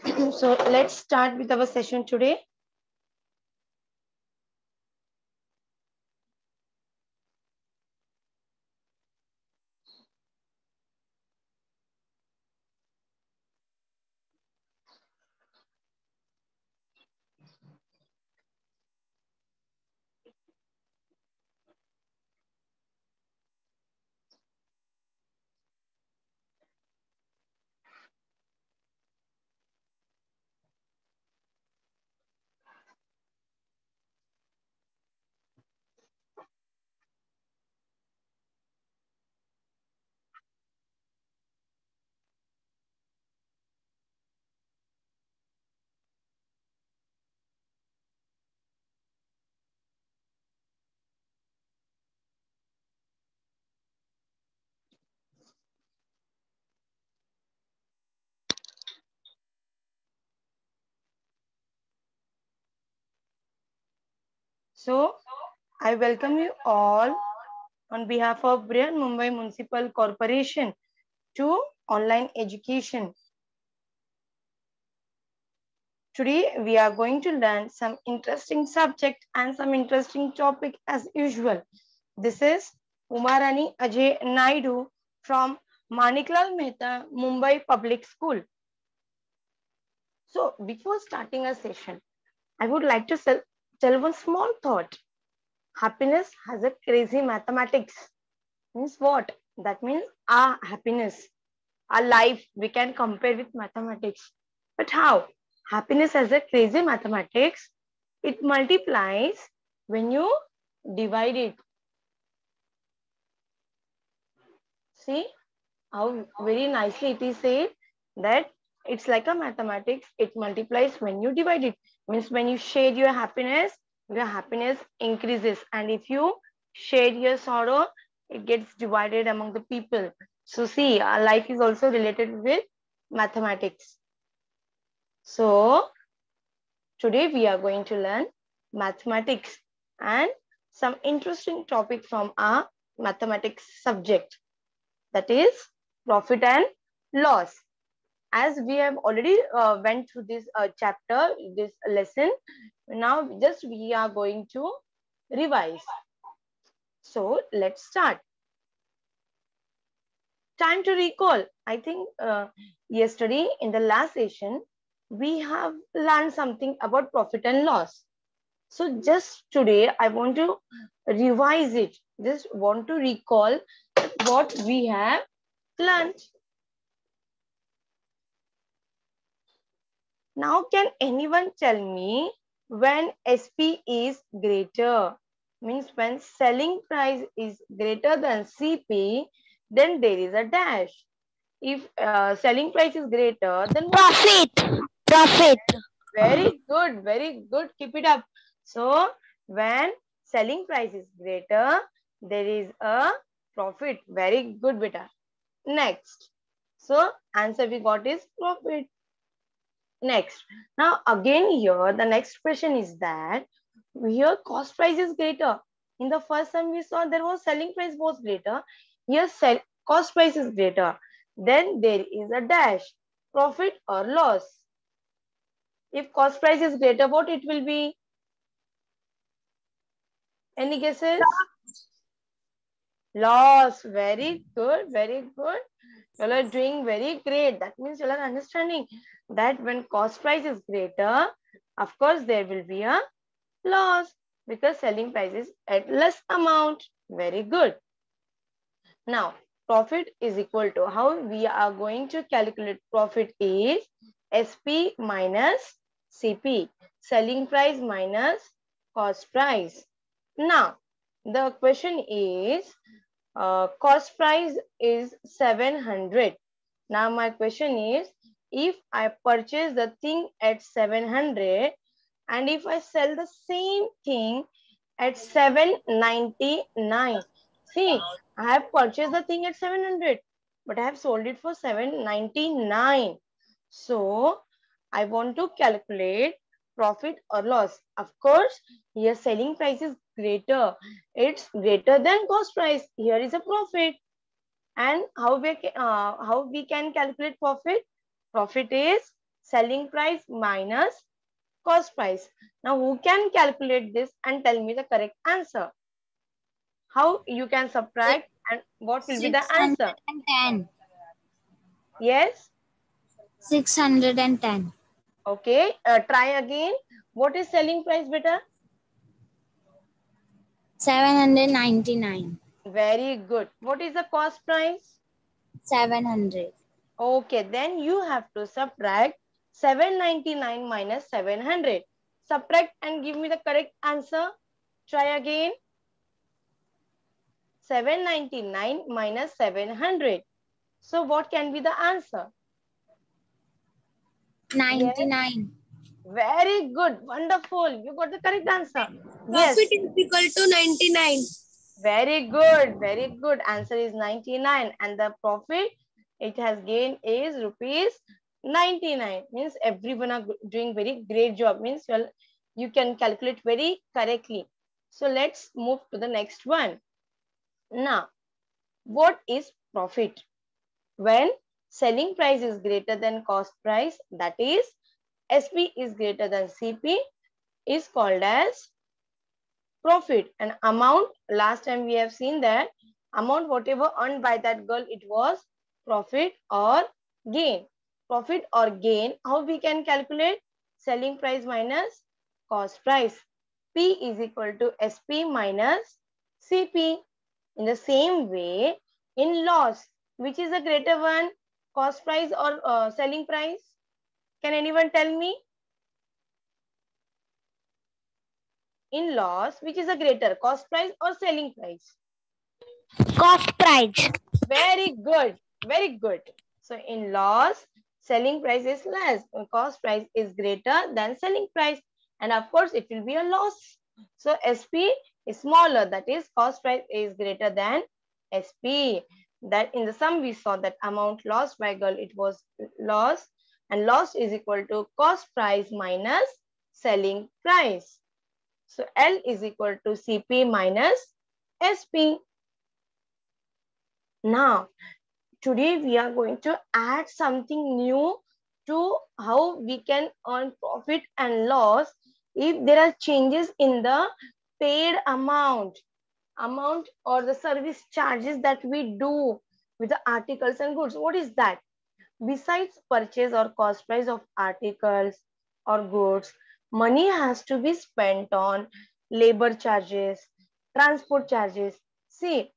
So let's start with our session today. So I welcome you all on behalf of Brihan Mumbai Municipal Corporation to online education. Today we are going to learn some interesting subject and some interesting topic as usual. This is Umarani Ajay Naidu from Maniklal Mehta Mumbai Public School. So before starting a session, I would like to tell one small thought. Happiness has a crazy mathematics. Means what? That means our happiness, our life, we can compare with mathematics. But how? Happiness has a crazy mathematics. It multiplies when you divide it. See how very nicely it is said that it's like a mathematics. It multiplies when you divide it. Means when you share your happiness increases. And if you share your sorrow, it gets divided among the people. So see, our life is also related with mathematics. So today we are going to learn mathematics and some interesting topic from our mathematics subject, that is profit and loss. As we have already went through this chapter, this lesson, now just we are going to revise. So let's start. Time to recall. I think yesterday in the last session, we have learned something about profit and loss. So just today, I want to revise it. Just want to recall what we have learned. Now, can anyone tell me when SP is greater? Means when selling price is greater than CP, then there is a dash. If selling price is greater, then Profit. Profit. very good, very good. Keep it up. So when selling price is greater, there is a profit. Very good, beta. Next. So answer we got is profit. Next. Now again here, the next question is that here cost price is greater. In the first time we saw there was selling price was greater. Here cost price is greater. Then there is a dash. Profit or loss. If cost price is greater, what it will be? Any guesses? Loss. Very good. Very good. You are doing very great. That means you are understanding that when cost price is greater, of course, there will be a loss because selling price is at less amount. Very good. Now, profit is equal to how we are going to calculate profit is SP minus CP. Selling price minus cost price. Now, the question is cost price is 700. Now my question is, if I purchase the thing at 700 and if I sell the same thing at 799, see, I have purchased the thing at 700 but I have sold it for 799. So I want to calculate profit or loss. Of course, here selling price is greater. It's greater than cost price. Here is a profit. And how we can calculate profit? Profit is selling price minus cost price. Now, who can calculate this and tell me the correct answer? How you can subtract and what will be the answer? 610. Yes? 610. Okay, try again. What is selling price, beta? 799. Very good. What is the cost price? 700. Okay, then you have to subtract 799 minus 700. Subtract and give me the correct answer. Try again. 799 minus 700. So what can be the answer? 99. Yes. Very good. Wonderful. You got the correct answer. Yes. Profit is equal to 99. Very good. Very good. Answer is 99. And the profit it has gained is rupees 99. Means everyone are doing very great job. Means well, you can calculate very correctly. So let's move to the next one. Now, what is profit? When selling price is greater than cost price, that is SP is greater than CP, is called as profit. And amount, last time we have seen that amount whatever earned by that girl, it was profit or gain. Profit or gain, how we can calculate? Selling price minus cost price. P is equal to SP minus CP. In the same way, in loss, which is the greater one, cost price or selling price? Can anyone tell me? In loss, which is a greater, cost price or selling price? Cost price. Very good. Very good. So in loss, selling price is less. Cost price is greater than selling price. And of course, it will be a loss. So SP is smaller. That is, cost price is greater than SP. That in the sum, we saw that amount lost by girl, it was loss. And loss is equal to cost price minus selling price. So L is equal to CP minus SP. Now, today we are going to add something new to how we can earn profit and loss if there are changes in the paid amount or the service charges that we do with the articles and goods. What is that? Besides purchase or cost price of articles or goods, money has to be spent on labor charges, transport charges. See,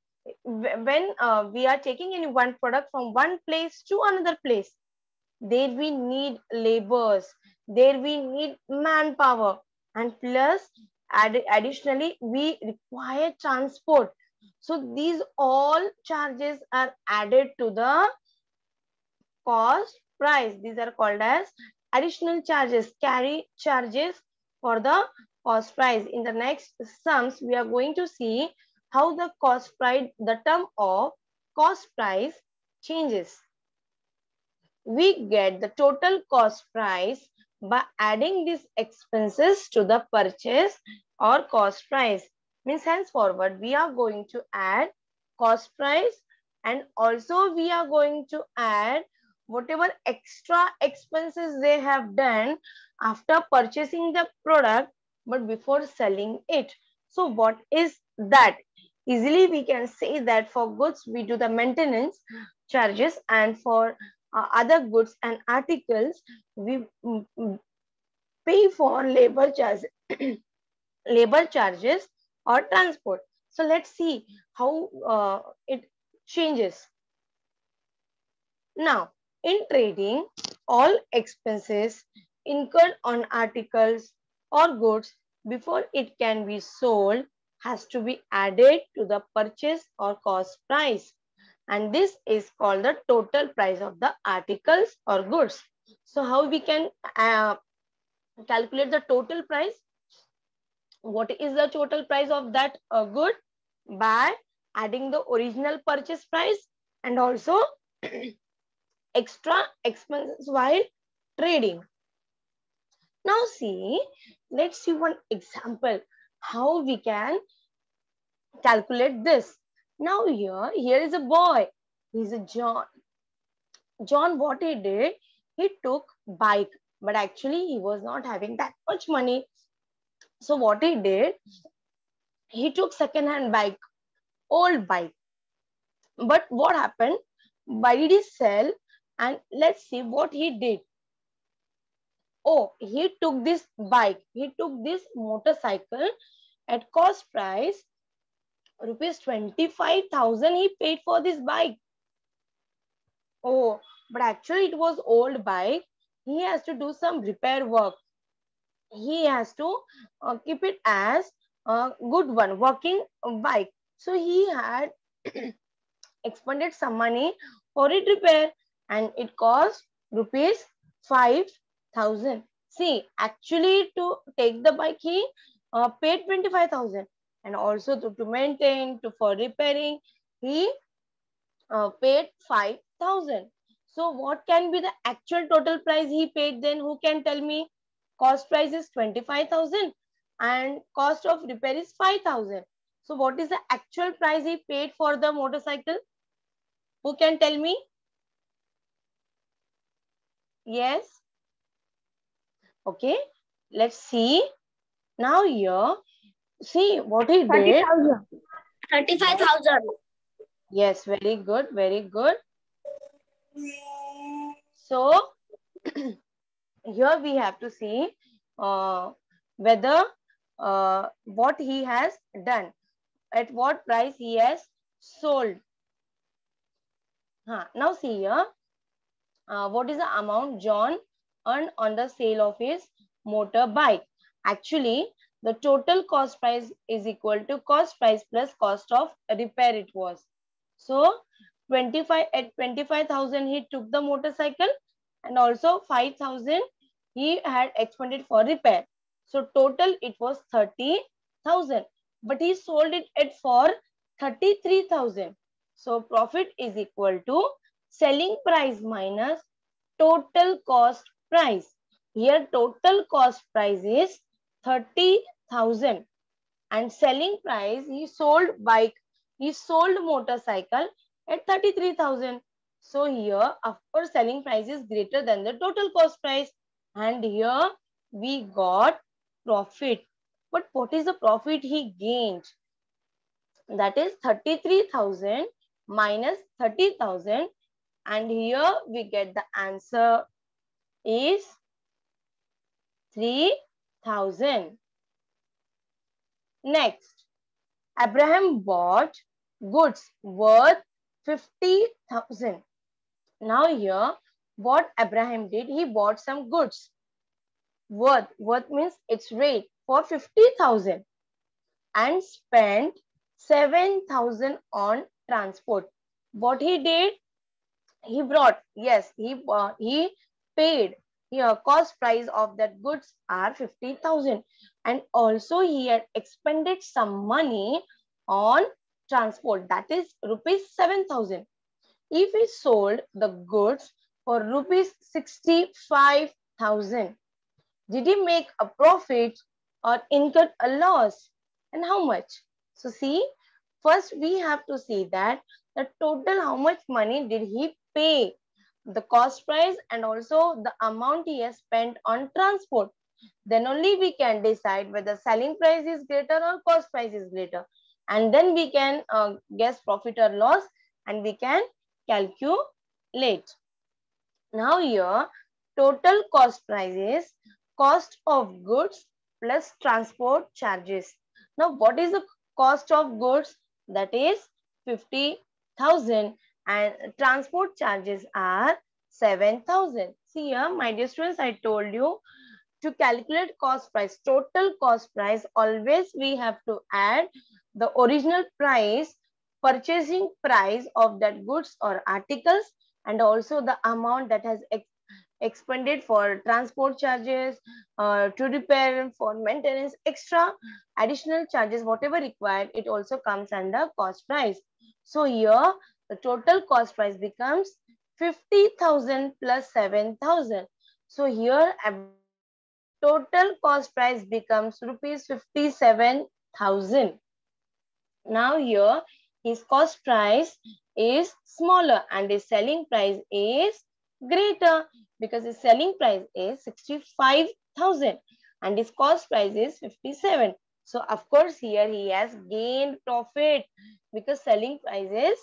when we are taking any one product from one place to another place, there we need labors, there we need manpower, and plus additionally we require transport. So these all charges are added to the cost price. These are called as additional charges, carry charges for the cost price. In the next sums, we are going to see how the cost price, the term of cost price changes. We get the total cost price by adding these expenses to the purchase or cost price. Means henceforward, we are going to add cost price and also we are going to add whatever extra expenses they have done after purchasing the product but before selling it. So what is that? Easily we can say that for goods we do the maintenance charges and for other goods and articles we pay for labor charges labor charges or transport. So let's see how it changes. Now, in trading, all expenses incurred on articles or goods before it can be sold has to be added to the purchase or cost price. And this is called the total price of the articles or goods. So how we can calculate the total price? What is the total price of that good? By adding the original purchase price and also extra expenses while trading. Now see, let's see one example how we can calculate this. Now here is a boy. He's a John. John, what he did, he took bike, but actually he was not having that much money. So what he did, he took second-hand bike, old bike. But what happened? Why did he sell? And let's see what he did. Oh, he took this bike, he took this motorcycle at cost price rupees 25,000 he paid for this bike. Oh, but actually it was old bike. He has to do some repair work. He has to keep it as a good one, working bike. So he had expended some money for it repair, and it cost rupees 5,000. See, actually to take the bike he paid 25,000, and also to maintain, for repairing he paid 5,000. So what can be the actual total price he paid then? Who can tell me? Cost price is 25,000 and cost of repair is 5,000. So what is the actual price he paid for the motorcycle? Who can tell me? Yes. Okay. Let's see. Now here, see what he did. 35,000. Yes, very good. Very good. So here we have to see whether what he has done, at what price he has sold. Now see here, what is the amount John earned on the sale of his motorbike? Actually, the total cost price is equal to cost price plus cost of repair it was. So 25,000 he took the motorcycle, and also 5,000 he had expended for repair. So total it was 30,000, but he sold it at for 33,000. So profit is equal to selling price minus total cost price. Here total cost price is 30,000 and selling price, he sold motorcycle at 33,000. So here, of course, selling price is greater than the total cost price. And here we got profit. But what is the profit he gained? That is 33,000 minus 30,000. And here we get the answer is 3,000. Next, Abraham bought goods worth 50,000. Now here, what Abraham did, he bought some goods. Worth means its rate for 50,000 and spent 7,000 on transport. What he did, he brought, yes, he paid. Here, cost price of that goods are 50,000, and also he had expended some money on transport, that is rupees 7,000. If he sold the goods for rupees 65,000, did he make a profit or incurred a loss, and how much? So see, first we have to see that the total how much money did he pay, the cost price and also the amount he has spent on transport. Then only we can decide whether selling price is greater or cost price is greater. And then we can guess profit or loss, and we can calculate. Now here, total cost price is cost of goods plus transport charges. Now what is the cost of goods? That is 50,000 and transport charges are 7,000. See here, my dear students, I told you to calculate cost price, total cost price, always we have to add the original price, purchasing price of that goods or articles, and also the amount that has expended for transport charges, to repair, for maintenance, extra additional charges, whatever required, it also comes under cost price. So here the total cost price becomes 50,000 plus 7,000. So here total cost price becomes rupees 57,000. Now here his cost price is smaller and his selling price is greater because his selling price is 65,000 and his cost price is 57. So of course here he has gained profit because selling price is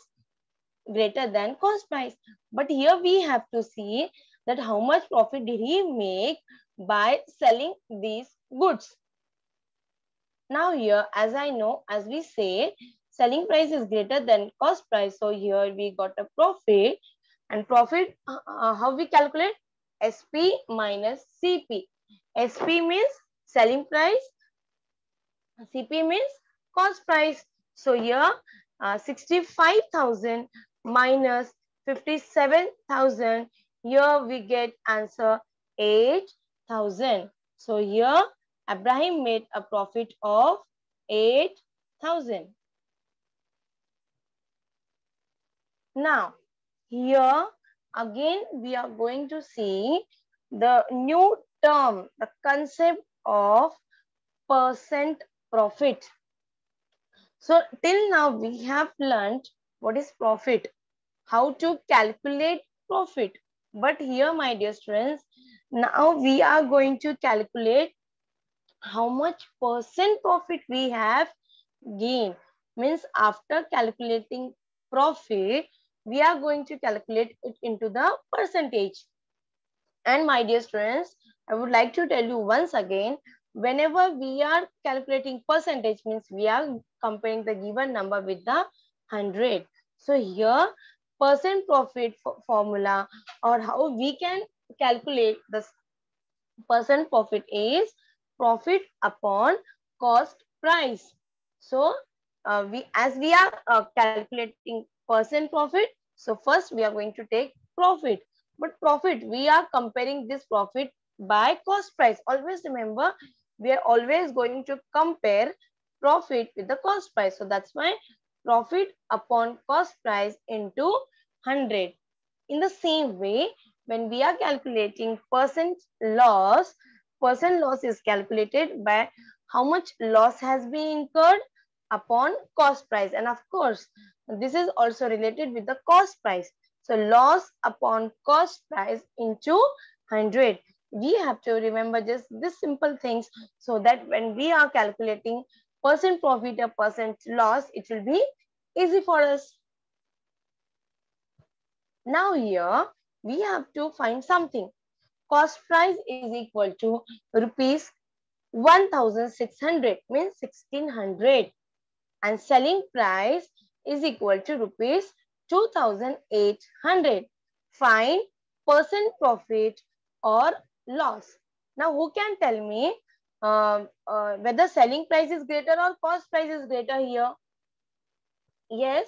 greater than cost price. But here we have to see that how much profit did he make by selling these goods. Now here, as I know, as we say, selling price is greater than cost price. So here we got a profit, and profit, how we calculate? SP minus CP. SP means selling price, CP means cost price. So here 65,000 minus 57,000. Here we get answer 8,000. So here Abraham made a profit of 8,000. Now here again we are going to see the new term, the concept of percent profit. So till now we have learned what is profit, how to calculate profit. But here, my dear students, now we are going to calculate how much percent profit we have gained. Means after calculating profit, we are going to calculate it into the percentage. And my dear students, I would like to tell you once again, whenever we are calculating percentage, means we are comparing the given number with the 100. So here percent profit formula or how we can calculate the percent profit is profit upon cost price. So as we are calculating percent profit, so first we are going to take profit. But profit, we are comparing this profit by cost price. Always remember, we are always going to compare profit with the cost price. So that's why profit upon cost price into 100. In the same way, when we are calculating percent loss is calculated by how much loss has been incurred upon cost price. And of course, this is also related with the cost price. So loss upon cost price into 100. We have to remember just this simple things so that when we are calculating percent profit or percent loss, it will be easy for us. Now here we have to find something. Cost price is equal to rupees 1,600 means 1,600 and selling price is equal to rupees 2,800. Find percent profit or loss. Now who can tell me whether selling price is greater or cost price is greater here? Yes,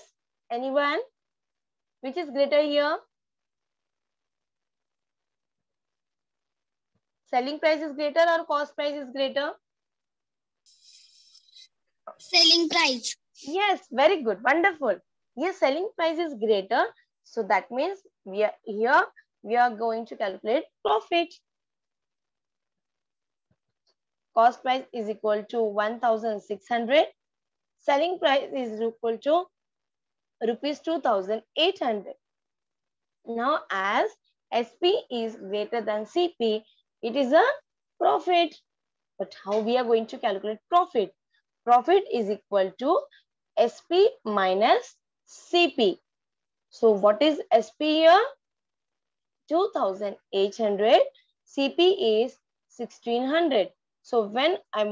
anyone? Which is greater here? Selling price is greater or cost price is greater? Selling price. Yes, very good. Wonderful. Yes, selling price is greater. So that means we are going to calculate profit. Cost price is equal to 1,600. Selling price is equal to rupees 2,800. Now as SP is greater than CP, it is a profit. But how we are going to calculate profit? Profit is equal to SP minus CP. So what is SP here? 2,800. CP is 1,600. So when I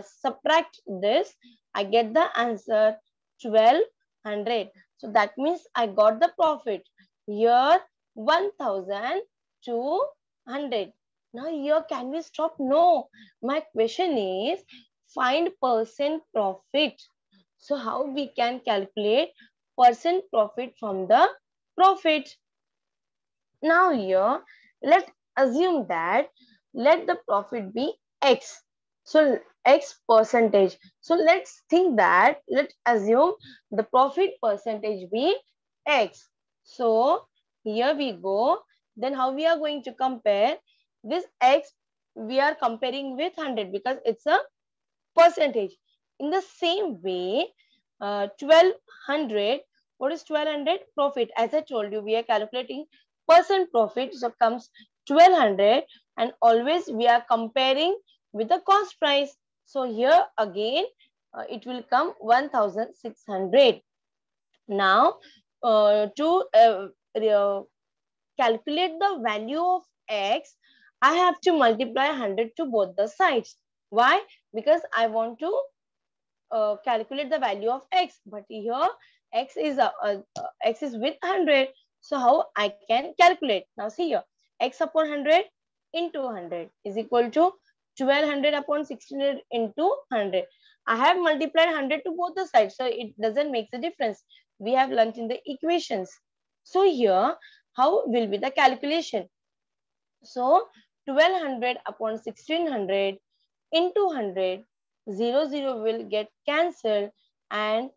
subtract this, I get the answer 1,200. So that means I got the profit. Here 1,200. Now here can we stop? No. My question is find percent profit. So how we can calculate percent profit from the profit? Now here, let's assume that let the profit be X. So X percentage. So let's think that, let's assume the profit percentage be X. So here we go. Then how we are going to compare this X? We are comparing with 100 because it's a percentage. In the same way, 1,200. What is 1,200? Profit. As I told you, we are calculating percent profit, so comes 1200, and always we are comparing with the cost price. So here again it will come 1600. Now to calculate the value of x, I have to multiply 100 to both the sides. Why? Because I want to calculate the value of x, but here x is with 100. So how I can calculate? Now see here, x upon 100 into 100 is equal to 1200 upon 1600 into 100. I have multiplied 100 to both the sides, so it doesn't make a difference. We have learnt in the equations. So here, how will be the calculation? So 1200 upon 1600 into 100, 0 will get cancelled, and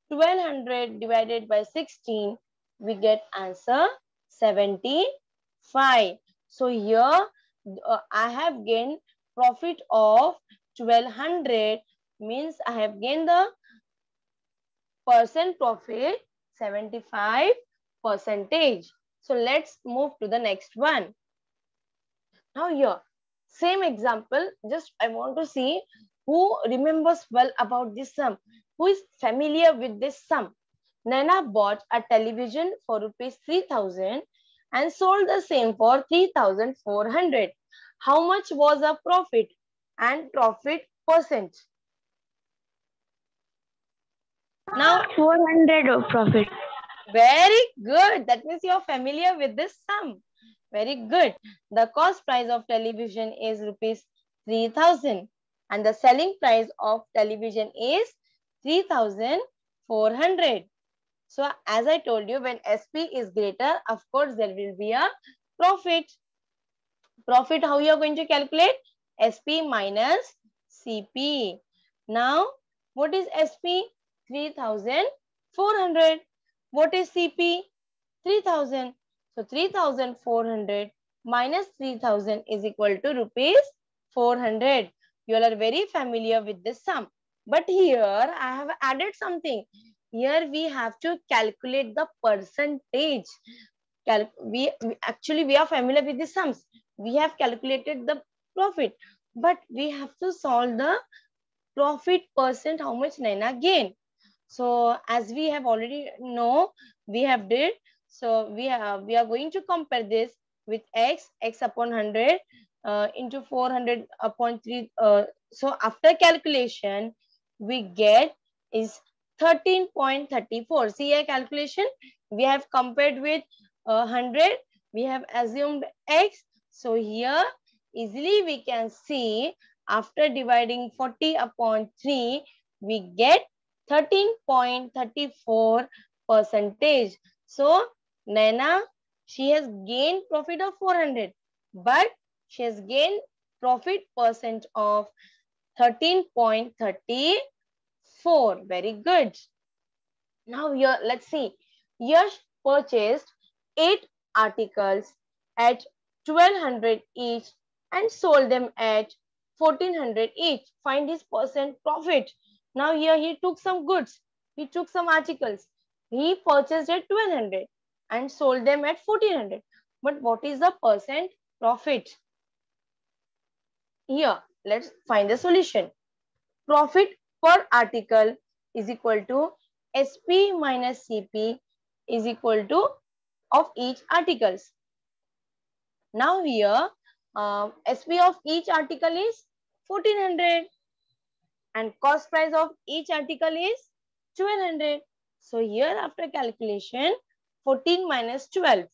1200 divided by 16, we get answer 75. So here I have gained profit of 1200, means I have gained the percent profit 75 percentage. So let's move to the next one. Now here, same example, just I want to see who remembers well about this sum, who is familiar with this sum. Naina bought a television for rupees 3000 and sold the same for 3400. How much was the profit and profit percent? Now 400 of profit. very good. That means you are familiar with this sum. Very good. The cost price of television is rupees 3000 and the selling price of television is 3400. So as I told you, when SP is greater, of course there will be a profit. Profit, how you are going to calculate? SP minus CP. Now, what is SP? 3400. What is CP? 3000. So 3400 minus 3000 is equal to rupees 400. You all are very familiar with this sum. But here I have added something. Here we have to calculate the percentage. We are familiar with the sums. We have calculated the profit, but we have to solve the profit percent, how much Naina gain. So as we have already know, we have did. So we are going to compare this with x upon 100 into 400 upon 3. So after calculation, we get is 13.34. See a calculation. We have compared with 100. We have assumed x. So here easily we can see after dividing 40 upon 3, we get 13.34 percentage. So Naina, she has gained profit of 400, but she has gained profit percent of 13.34. Very good. Now here, let's see. Yash purchased 8 articles at 1200 each and sold them at 1400 each. Find his percent profit. Now here he took some goods. He took some articles. He purchased at 1200 and sold them at 1400. But what is the percent profit? Here, let's find the solution. Profit per article is equal to SP minus CP is equal to of each articles. Now here, SP of each article is 1400 and cost price of each article is 1200. So here after calculation, 14 minus 12,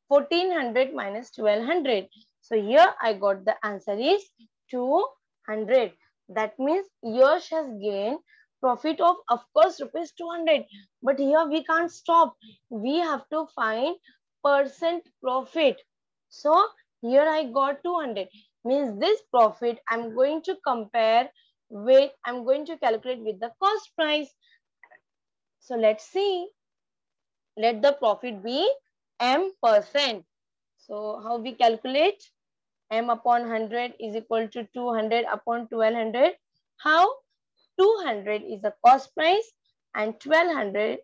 1400 minus 1200. So here I got the answer is 200. That means Yash has gained profit of course rupees 200. But here we can't stop. We have to find percent profit. So here I got 200. Means this profit I'm going to compare with, I'm going to calculate with the cost price. So let's see. Let the profit be M%. So how we calculate? M upon 100 is equal to 200 upon 1200. How? 200 is the cost price and 1200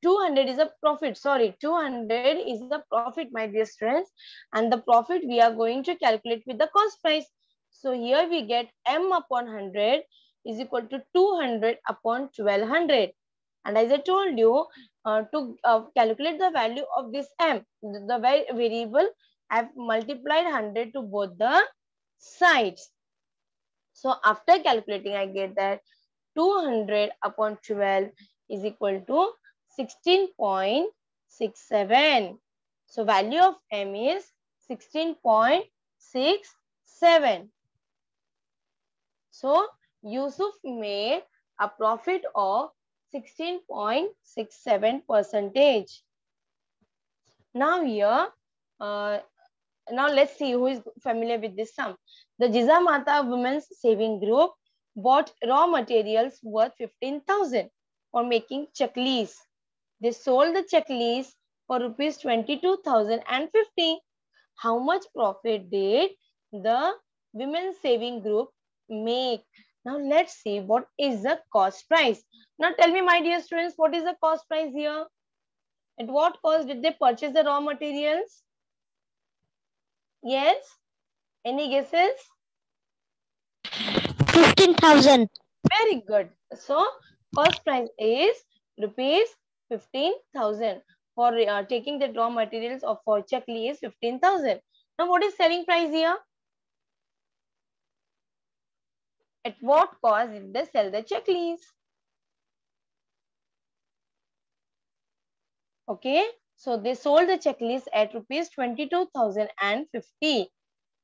200 is a profit. Sorry, 200 is the profit, my dear students. And the profit we are going to calculate with the cost price. So here we get M upon 100 is equal to 200 upon 1200. And as I told you, to calculate the value of this M, the variable, I've multiplied 100 to both the sides. So after calculating, I get that 200 upon 12 is equal to 16.67. So value of M is 16.67. So Yusuf made a profit of 16.67%. Now here, now let's see who is familiar with this sum. The Jizamata Women's Saving Group bought raw materials worth 15,000 for making chaklis. They sold the chaklis for rupees 22,050. How much profit did the Women's Saving Group make? Now let's see what is the cost price. Now tell me, my dear students, what is the cost price here? At what cost did they purchase the raw materials? Yes? Any guesses? 15,000. Very good. So cost price is rupees 15,000 for taking the raw materials of for chakli is 15,000. Now what is selling price here? At what cost did they sell the chaklis? Okay, so they sold the chaklis at rupees 22,050.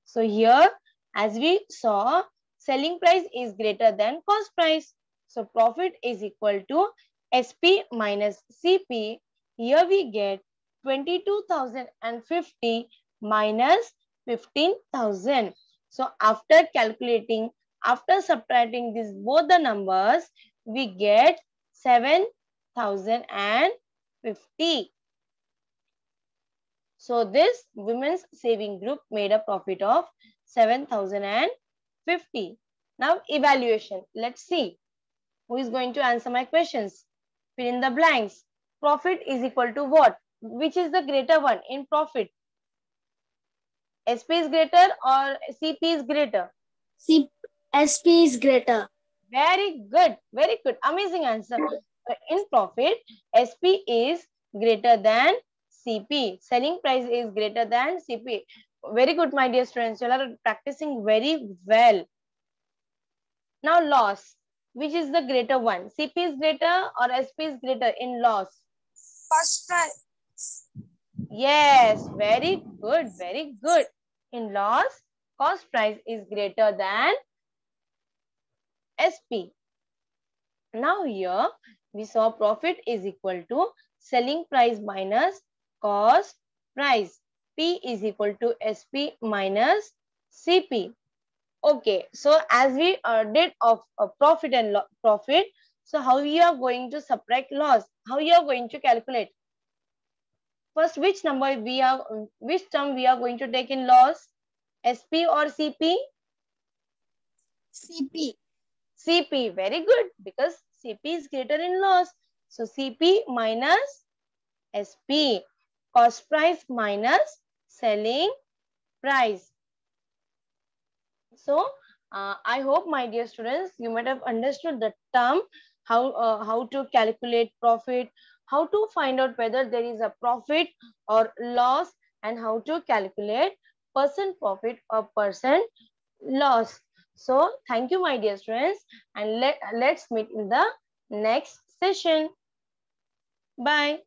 So here, as we saw, selling price is greater than cost price. So profit is equal to SP minus CP. Here we get 22,050 minus 15,000. So after calculating, after subtracting these both the numbers, we get 7,050. So this Women's Saving Group made a profit of 7,050. Now evaluation. Let's see who is going to answer my questions. Fill in the blanks. Profit is equal to what? Which is the greater one in profit? SP is greater or CP is greater? SP is greater. Very good. Very good. Amazing answer. In profit, SP is greater than CP. Selling price is greater than CP. Very good, my dear students. You are practicing very well. Now loss. Which is the greater one? CP is greater or SP is greater in loss? Cost price. Yes, very good, very good. In loss, cost price is greater than SP. Now here we saw profit is equal to selling price minus cost price. P is equal to SP minus CP. Okay, so as we did of profit and profit, so how we are going to subtract loss? How you are going to calculate? First, which term we are going to take in loss? SP or CP? CP. CP, very good, because CP is greater in loss. So CP minus SP, cost price minus selling price. So I hope, my dear students, you might have understood the term, how to calculate profit, how to find out whether there is a profit or loss, and how to calculate percent profit or percent loss. So thank you, my dear students, and let's meet in the next session. Bye.